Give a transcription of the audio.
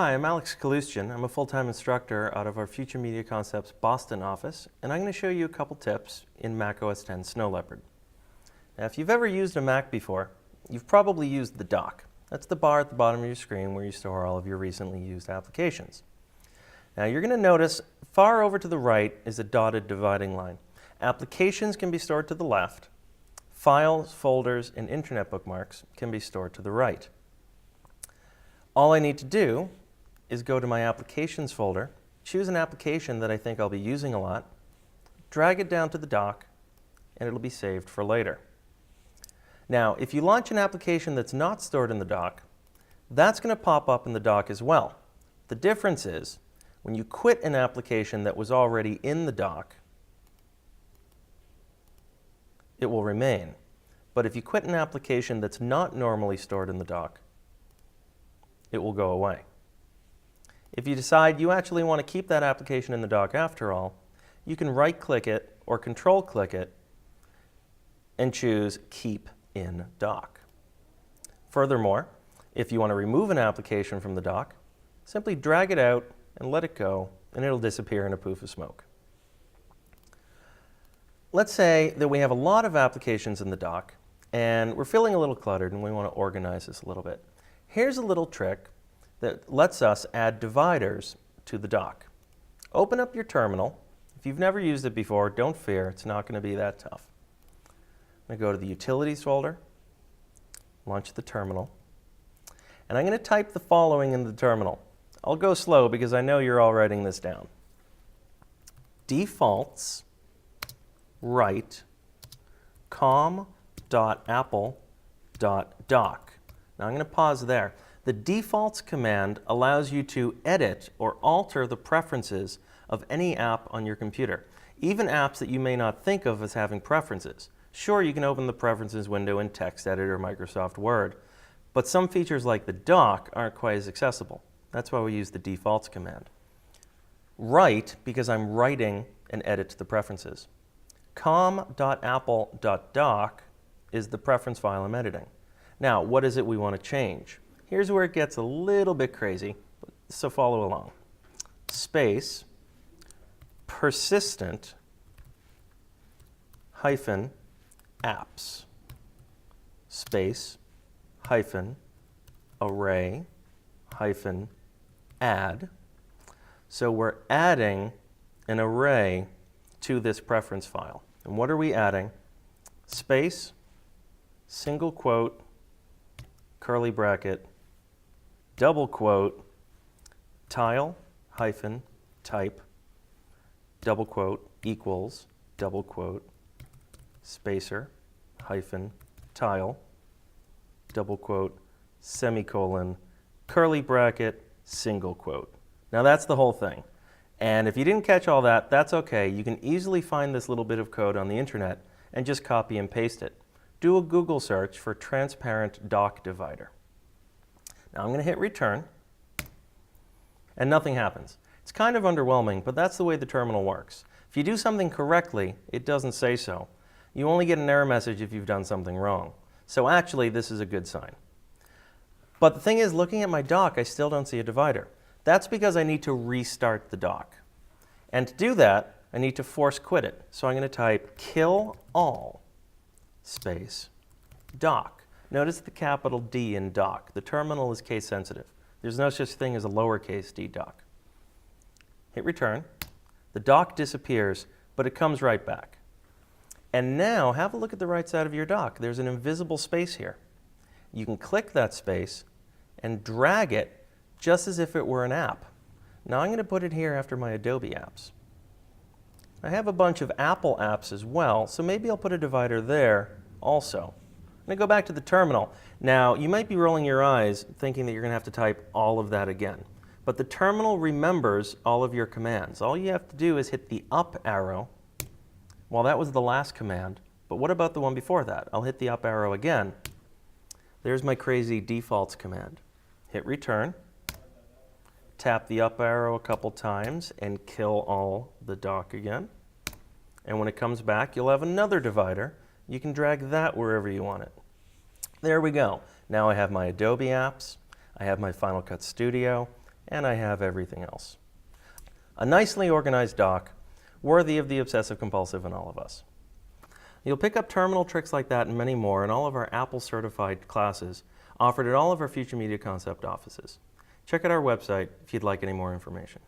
Hi, I'm Alex Kaloostian. I'm a full-time instructor out of our Future Media Concepts Boston office, and I'm going to show you a couple tips in Mac OS X Snow Leopard. Now, if you've ever used a Mac before, you've probably used the dock. That's the bar at the bottom of your screen where you store all of your recently used applications. Now, you're going to notice far over to the right is a dotted dividing line. Applications can be stored to the left. Files, folders, and internet bookmarks can be stored to the right. All I need to do is go to my Applications folder, choose an application that I think I'll be using a lot, drag it down to the dock, and it'll be saved for later. Now, if you launch an application that's not stored in the dock, that's going to pop up in the dock as well. The difference is, when you quit an application that was already in the dock, it will remain. But if you quit an application that's not normally stored in the dock, it will go away. If you decide you actually want to keep that application in the dock after all, you can right-click it or control-click it and choose Keep in Dock. Furthermore, if you want to remove an application from the dock, simply drag it out and let it go, and it'll disappear in a poof of smoke. Let's say that we have a lot of applications in the dock, and we're feeling a little cluttered, and we want to organize this a little bit. Here's a little trick that lets us add dividers to the dock. Open up your terminal. If you've never used it before, don't fear, it's not going to be that tough. I'm going to go to the Utilities folder, launch the terminal, and I'm going to type the following in the terminal. I'll go slow because I know you're all writing this down. Defaults write com.apple.dock. Now I'm going to pause there. The defaults command allows you to edit or alter the preferences of any app on your computer, even apps that you may not think of as having preferences. Sure, you can open the preferences window in TextEdit or Microsoft Word, but some features like the dock aren't quite as accessible. That's why we use the defaults command. Write, because I'm writing an edit to the preferences. com.apple.dock is the preference file I'm editing. Now, what is it we want to change? Here's where it gets a little bit crazy, so follow along. Space, persistent, hyphen, apps. Space, hyphen, array, hyphen, add. So we're adding an array to this preference file. And what are we adding? Space, single quote, curly bracket, double quote, tile, hyphen, type, double quote, equals, double quote, spacer, hyphen, tile, double quote, semicolon, curly bracket, single quote. Now that's the whole thing. And if you didn't catch all that, that's okay. You can easily find this little bit of code on the internet and just copy and paste it. Do a Google search for transparent dock divider. Now I'm going to hit return, and nothing happens. It's kind of underwhelming, but that's the way the terminal works. If you do something correctly, it doesn't say so. You only get an error message if you've done something wrong. So actually, this is a good sign. But the thing is, looking at my dock, I still don't see a divider. That's because I need to restart the dock. And to do that, I need to force quit it. So I'm going to type kill all space dock. Notice the capital D in dock. The terminal is case sensitive. There's no such thing as a lowercase d dock. Hit return. The dock disappears, but it comes right back. And now have a look at the right side of your dock. There's an invisible space here. You can click that space and drag it just as if it were an app. Now I'm going to put it here after my Adobe apps. I have a bunch of Apple apps as well, so maybe I'll put a divider there also. I'm going to go back to the terminal. Now, you might be rolling your eyes thinking that you're going to have to type all of that again. But the terminal remembers all of your commands. All you have to do is hit the up arrow. Well, that was the last command. But what about the one before that? I'll hit the up arrow again. There's my crazy defaults command. Hit return. Tap the up arrow a couple times and kill all the dock again. And when it comes back, you'll have another divider. You can drag that wherever you want it. There we go. Now I have my Adobe apps, I have my Final Cut Studio, and I have everything else. A nicely organized doc, worthy of the obsessive-compulsive in all of us. You'll pick up terminal tricks like that and many more in all of our Apple-certified classes offered at all of our Future Media Concept offices. Check out our website if you'd like any more information.